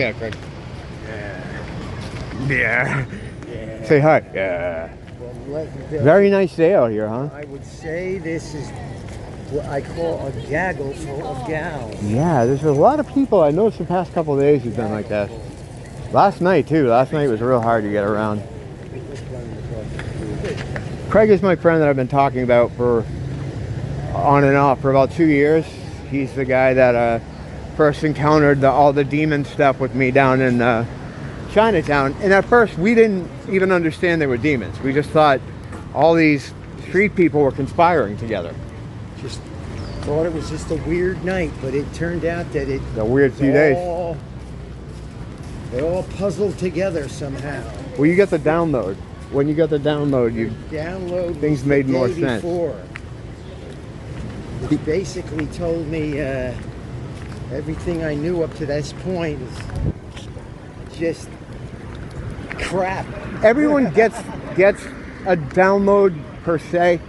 at Craig. Yeah. Yeah. Yeah. Say hi. Yeah. Well, Very nice day out here, huh? I would say this is what I call a gaggle full of gals. Yeah, there's a lot of people. I noticed the past couple of days has been like that. Last night, too. Last night was real hard to get around. Craig is my friend that I've been talking about for on and off for about 2 years. He's the guy that first encountered all the demon stuff with me down in Chinatown. And at first, we didn't even understand they were demons. We just thought all these street people were conspiring together. Just thought it was just a weird night, but it turned out that A weird few days. They all puzzled together somehow. Well, you get the download. When you got the download, things made more sense. It basically told me everything I knew up to this point is just crap. Everyone gets a download per se.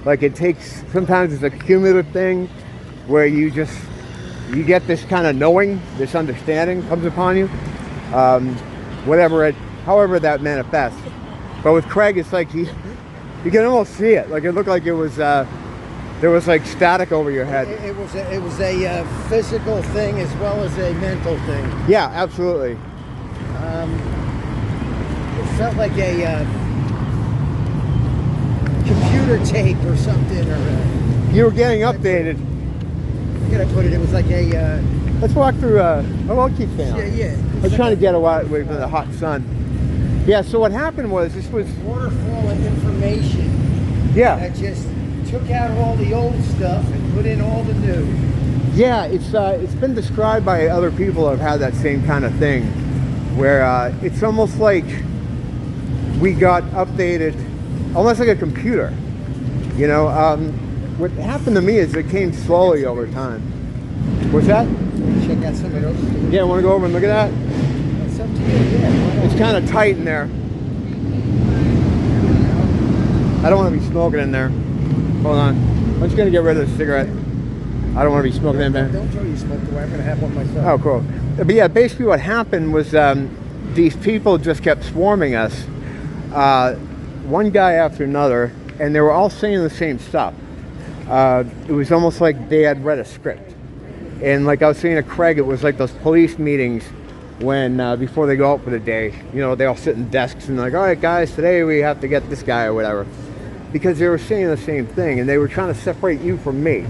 Like it takes, sometimes it's a cumulative thing where you get this kind of knowing, this understanding comes upon you. However that manifests. But with Craig, it's like you can almost see it. Like it looked like it was there was like static over your head. It was a physical thing as well as a mental thing. Yeah, absolutely. It felt like a computer tape or something, You were getting updated. How can I put it? It was like a. Let's walk through. I'll keep staying on. Yeah. I was trying to get away from the hot sun. Yeah. So what happened was this was waterfall of information. Yeah. That just took out all the old stuff and put in all the new. Yeah, it's been described by other people who have had that same kind of thing, where it's almost like we got updated, almost like a computer. You know, what happened to me is it came slowly over time. What's that? Check out some of those. Yeah, want to go over and look at that? It's up to you. Yeah. It's kind of tight in there. I don't want to be smoking in there. Hold on. I'm just going to get rid of the cigarette. I don't want to be smoking in there. Don't throw your smoke away. I'm going to have one myself. Oh, cool. But yeah, basically what happened was these people just kept swarming us, one guy after another, and they were all saying the same stuff. It was almost like they had read a script. And like I was saying to Craig, it was like those police meetings when before they go out for the day, you know, they all sit in desks and like, all right, guys, today we have to get this guy or whatever. Because they were saying the same thing, and they were trying to separate you from me.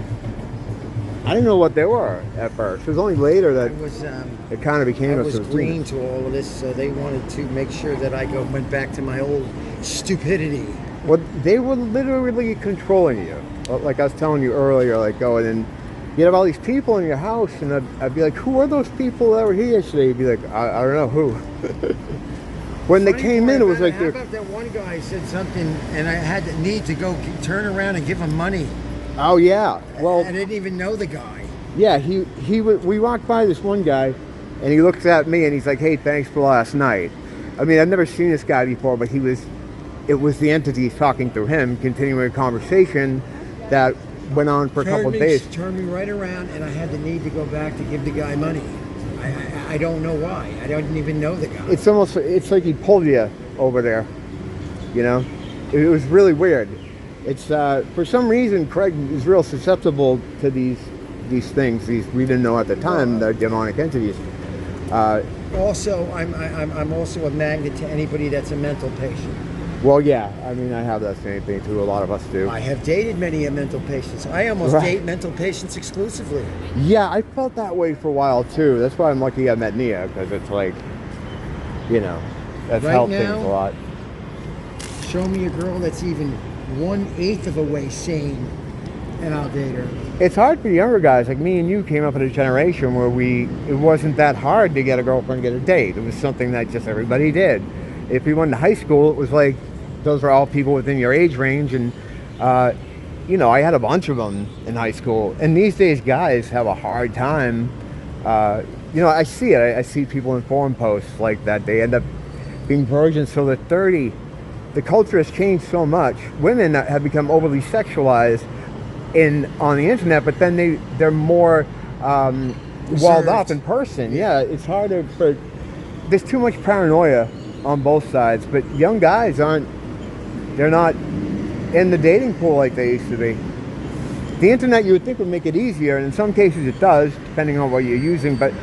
I didn't know what they were at first. It was only later that it kind of became I was green to all of this, so they wanted to make sure that I went back to my old stupidity. Well, they were literally controlling you. Like I was telling you earlier, like going and you'd have all these people in your house, and I'd be like, who are those people that were here yesterday? You'd be like, I don't know who. When they came in, it was like... How about that one guy said something, and I had the need to go turn around and give him money. Oh, yeah. Well, I didn't even know the guy. Yeah, we walked by this one guy, and he looks at me, and he's like, hey, thanks for last night. I mean, I've never seen this guy before, but it was the entity talking through him, continuing a conversation that went on for a couple of days. Turned me right around, and I had the need to go back to give the guy money. I don't know why. I didn't even know the guy. It's like he pulled you over there, you know? It was really weird. It's for some reason Craig is real susceptible to these things. We didn't know at the time, the demonic entities. Also, I'm also a magnet to anybody that's a mental patient. Well, yeah. I mean, I have that same thing too. A lot of us do. I have dated many mental patients. I almost date mental patients exclusively. Yeah, I felt that way for a while too. That's why I'm lucky I met Nia, because it's like, you know, that's helped things a lot. Show me a girl that's even 1/8 of a way sane, and I'll date her. It's hard for younger guys like me and you. Came up in a generation where it wasn't that hard to get a girlfriend, get a date. It was something that just everybody did. If you went to high school, it was like those were all people within your age range, and you know, I had a bunch of them in high school. And these days, guys have a hard time. You know, I see it. I see people in forum posts like that. They end up being virgins till they're 30. The culture has changed so much. Women have become overly sexualized on the internet, but then they're more walled off in person. Yeah, it's harder for there's too much paranoia on both sides, but young guys they're not in the dating pool like they used to be. The internet, you would think, would make it easier, and in some cases it does, depending on what you're using, but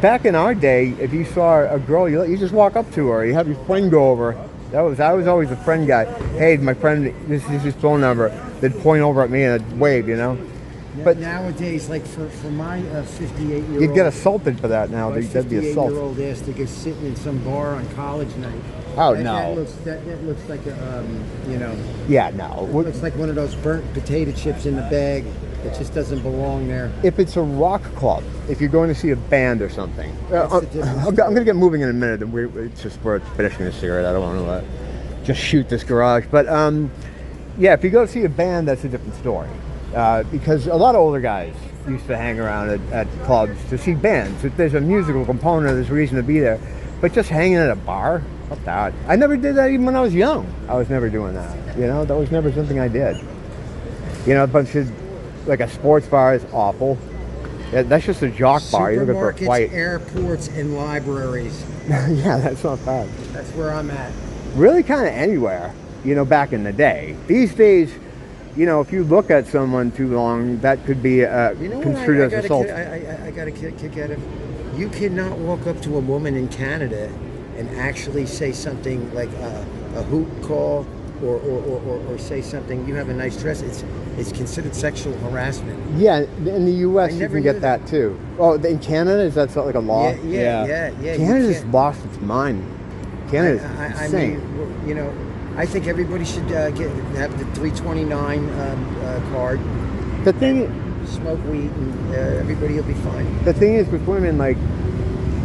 back in our day, if you saw a girl, you just walk up to her, you have your friend go over. I was always a friend guy. Hey, my friend, this is his phone number. They'd point over at me and I'd wave, But nowadays, like for my 58-year-old, you'd get assaulted for that now. That'd be assault. 58-year-old ass to get sitting in some bar on college night. Oh, That no. looks like a, Yeah, no. It looks like one of those burnt potato chips in the bag that just doesn't belong there. If it's a rock club, if you're going to see a band or something, That's the difference. I'm going to get moving in a minute. And we're finishing this cigarette. I don't want to just shoot this garage. But yeah, if you go to see a band, that's a different story. Because a lot of older guys used to hang around at clubs to see bands. If there's a musical component, there's reason to be there. But just hanging at a bar, fuck that. I never did that even when I was young. I was never doing that. That was never something I did. A bunch of, like a sports bar is awful. That's just a jock bar. You're looking for a fight. Supermarkets, airports, and libraries. Yeah, that's not bad. That's where I'm at. Really kind of anywhere, back in the day. These days, if you look at someone too long, that could be construed as assault. I got a kick out of. You cannot walk up to a woman in Canada and actually say something like a hoot call or say something. You have a nice dress. It's considered sexual harassment. Yeah, in the U.S. you can get that too. Oh, in Canada, is that like a law? Yeah. Canada's lost its mind. Canada's insane. I mean, I think everybody should have the 329 card. The thing, smoke weed, and everybody will be fine. The thing is with women, like,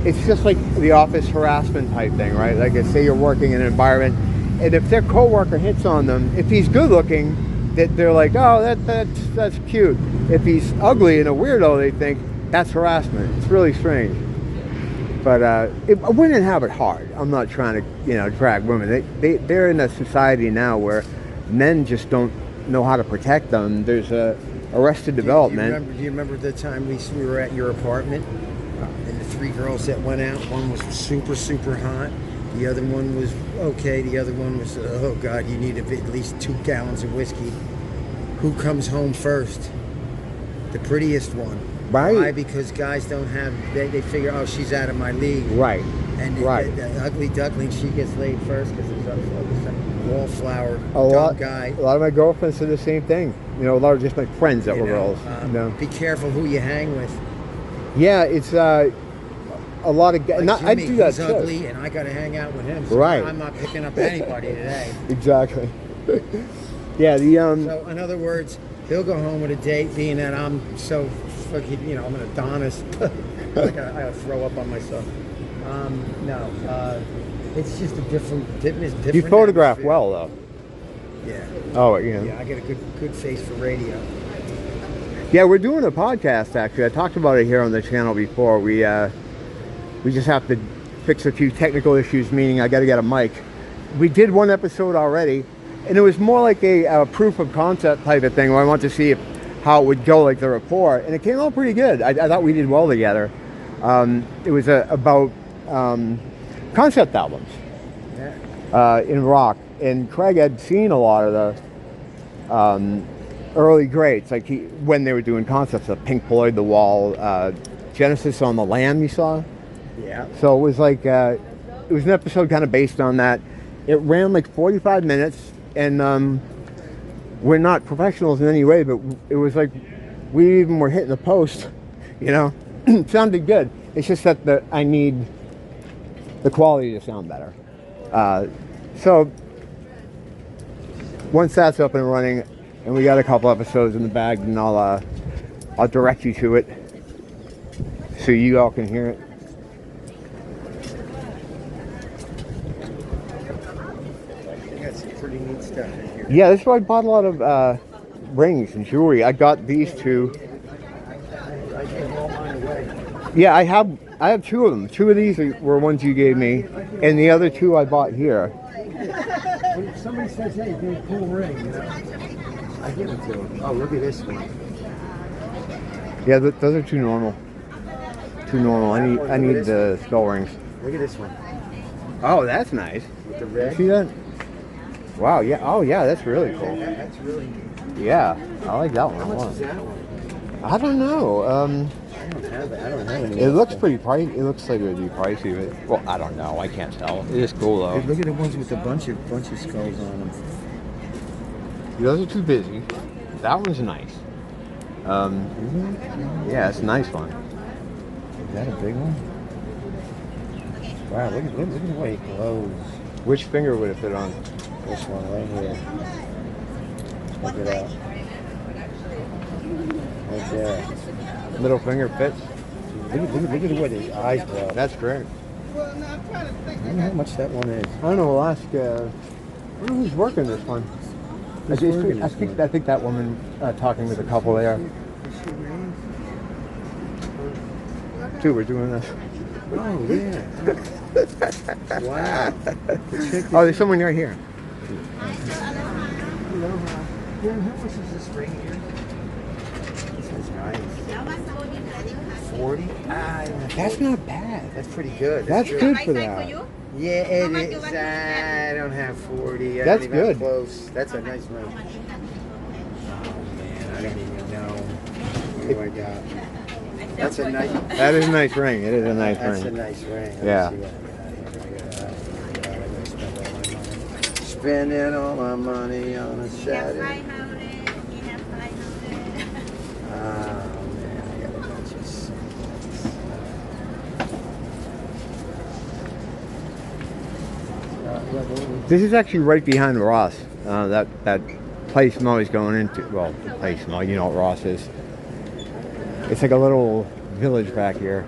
it's just like the office harassment type thing, right? Like, say you're working in an environment, and if their coworker hits on them, if he's good looking, they're like, oh, that's cute. If he's ugly and a weirdo, they think that's harassment. It's really strange. But women have it hard. I'm not trying to, drag women. They're in a society now where men just don't know how to protect them. There's arrested development. Do you remember the time we were at your apartment and the three girls that went out? One was super, super hot. The other one was okay. The other one was, oh God, you need at least 2 gallons of whiskey. Who comes home first? The prettiest one. Right. Why? Because guys don't have, they figure, oh, she's out of my league. Right. And the ugly duckling, she gets laid first because there's a wallflower guy. A lot of my girlfriends said the same thing. A lot of just my friends that were girls. Be careful who you hang with. Yeah, it's a lot of guys. Like I do that he's too. ugly, and I got to hang out with him. So right. I'm not picking up anybody today. Exactly. Yeah. So in other words, he'll go home with a date, being that I'm so fucking, I'm an Adonis. I gotta throw up on myself. No, it's just a different. You photograph well, though. Yeah. Oh, yeah. Yeah, I get a good face for radio. Yeah, we're doing a podcast, actually. I talked about it here on the channel before. We just have to fix a few technical issues, meaning I got to get a mic. We did one episode already, and it was more like a proof of concept type of thing where I want to see how it would go, like the rapport, and it came out pretty good. I thought we did well together. It was about concept albums in rock, and Craig had seen a lot of the early greats, like when they were doing concepts of Pink Floyd, The Wall, Genesis on the Lam, you saw? Yeah. So it was like, it was an episode kind of based on that. It ran like 45 minutes, and we're not professionals in any way, but it was like we even were hitting the post, It sounded good. It's just that I need the quality to sound better. So once that's up and running, and we got a couple episodes in the bag, and I'll direct you to it so you all can hear it. Got some pretty neat stuff in here. Yeah, this is why I bought a lot of rings and jewelry. I got these two. I gave all mine away. Yeah, I have 2 of them. 2 of these were ones you gave me, and the other 2 I bought here. When somebody says, hey, you're a cool ring, I give it to them. Oh, look at this one. Yeah, those are too normal. Too normal. I need the skull rings. Look at this one. Oh, that's nice. With the You red. see that? Wow, yeah. Oh, yeah, that's really cool. That's really neat. Yeah, I like that one How a much lot. is that one? I don't know. I don't have it. I don't have any. It looks pretty pricey. It looks like it would be pricey, but well, I don't know. I can't tell. It is cool though. Hey, look at the ones with a bunch of skulls on them. Those are too busy. That one's nice. Yeah, it's a nice one. Is that a big one? Wow, look at the way it glows. Which finger would it fit on? This one right here. Check it out. Right there. Middle finger fits. Look at the way the eyes glow. That's great. I don't know how much that one is. I don't know. We'll ask. I wonder who's working this one. I think that woman talking with a couple there. Too, we're doing this. Oh, yeah. Wow. Oh, there's someone right here. How much is this ring here? This one's nice. 40? That's not bad. That's pretty good. That's good for that. Yeah, it is. I don't have 40. That's I'm not even good. close. That's a nice ring. Oh, man. I don't even know. What do I got? That's a nice. That is a nice ring. It is a nice That's a ring. nice ring. Let me Yeah. see what I got. Spending all my money on a Saturday. Oh man, I got a bunch of This is actually right behind Ross. That place Mo's going into. Well, the place Mo, you know what Ross is. It's like a little village back here.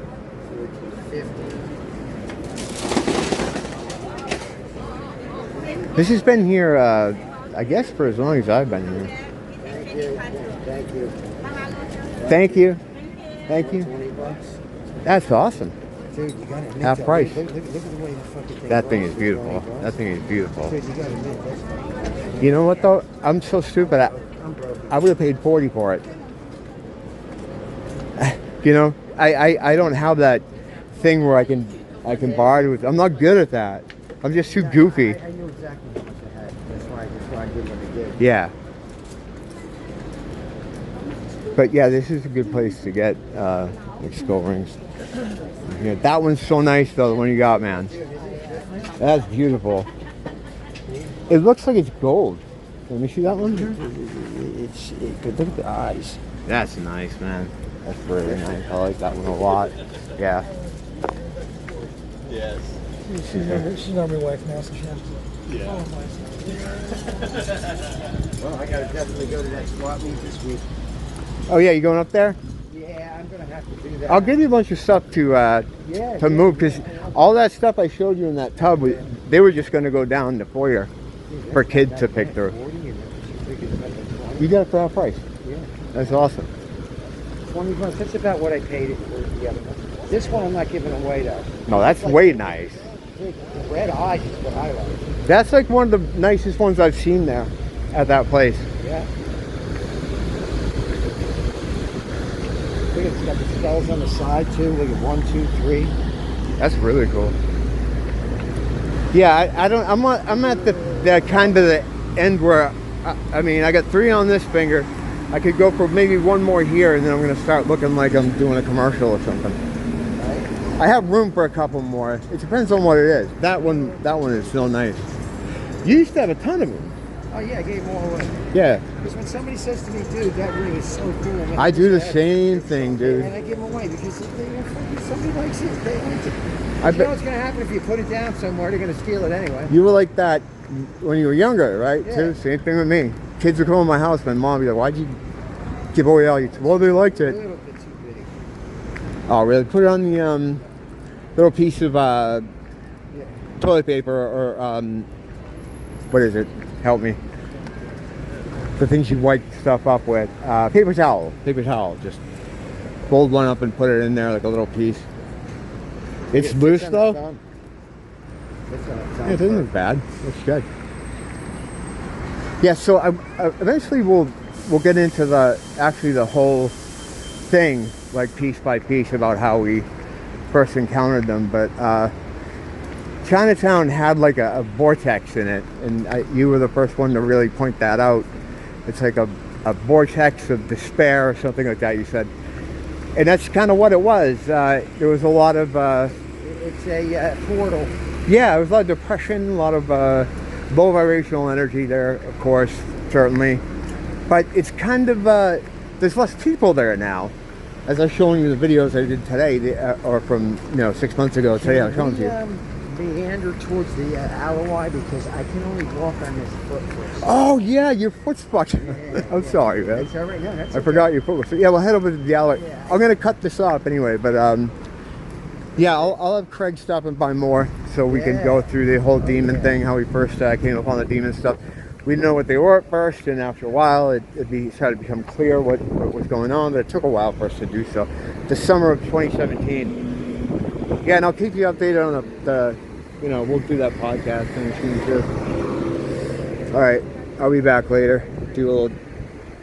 This has been here, I guess, for as long as I've been here. Thank you. Thank you. Thank you. Thank you. $20. That's awesome. Dude, you gotta admit Half that. price. Look at the way the fucking thing That thing glows is for beautiful. $20. That thing is beautiful. Dude, you gotta admit that's fucking. You know what though? I'm so stupid. I'm broke. I would have paid 40 for it. You know, I don't have that thing where I can barter with. I'm not good at that. I'm just too goofy. I knew exactly how much I had. That's why I did what I did. Yeah. But yeah, this is a good place to get like Skullrings. Yeah, that one's so nice though, the one you got, man. That's beautiful. It looks like it's gold. Let me see that one here. But look at the eyes. That's nice, man. That's really nice. I like that one a lot. Yeah. Yes. She's not my wife now, so she has to. Yeah. Well, I gotta definitely go to that swap meet this week. Oh yeah, you going up there? Yeah, I'm gonna have to do that. I'll give you a bunch of stuff to move because all that stuff I showed you in that tub, they were just going to go down the foyer for kids to pick through. You got it for half price. Yeah. That's awesome. 20 bucks. That's about what I paid it for the other one. This one I'm not giving away though. No, that's way nice. The red eyes is what I like. That's like one of the nicest ones I've seen there at that place. Yeah. Look, it's got the skulls on the side too. Look at 1, 2, 3. That's really cool. Yeah, I'm at the kind of the end where I mean I got 3 on this finger. I could go for maybe one more here, and then I'm gonna start looking like I'm doing a commercial or something. Right? I have room for a couple more. It depends on what it is. That one is so nice. You used to have a ton of them. Oh yeah, I gave them all away. Yeah. Because when somebody says to me, dude, that ring is so cool. Man, I do the just have same it." thing, dude. And I give them away because somebody likes it. They like it. I You know bet what's going to happen if you put it down somewhere? They're going to steal it anyway. you were like that when you were younger, right? Yeah. Too. Same thing with me. Kids would come to my house, my mom would be like, "Why'd you give away all your?" Well, they liked A it. little bit too big. Oh, really? Put it on the little piece of Yeah. toilet paper or what is it? Help me. The things you wipe stuff up with. Paper towel. Paper towel. Just fold one up and put it in there like a little piece. It's loose though. Yeah, it doesn't look bad. Looks good. Yeah, so eventually we'll get into the whole thing, like piece by piece, about how we first encountered them. But Chinatown had like a vortex in it, and you were the first one to really point that out. It's like a vortex of despair or something like that, you said. And that's kind of what it was. There was a lot of... It's a portal. yeah, there was a lot of depression, a lot of low vibrational energy there, of course, certainly. But it's kind of... there's less people there now. As I was showing you the videos I did today, or from 6 months ago, today I'm showing you. Meander towards the alleyway because I can only walk on this foot first. Oh yeah, your foot's fucked. Yeah, I'm sorry, man. That's all right. No, that's I forgot your foot was. Yeah, we'll head over to the alleyway. Yeah. I'm gonna cut this off anyway, but yeah, I'll have Craig stopping by more so we can go through the whole demon thing, how we first came upon the demon stuff. We didn't know what they were at first, and after a while, it started to become clear what was going on. But it took a while for us to do so. The summer of 2017. Yeah, and I'll keep you updated on the we'll do that podcast and too. All right, I'll be back later. Do a little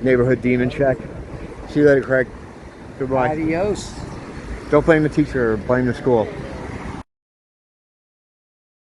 neighborhood demon check. See you later, Craig. Goodbye. Adios. Don't blame the teacher or blame the school.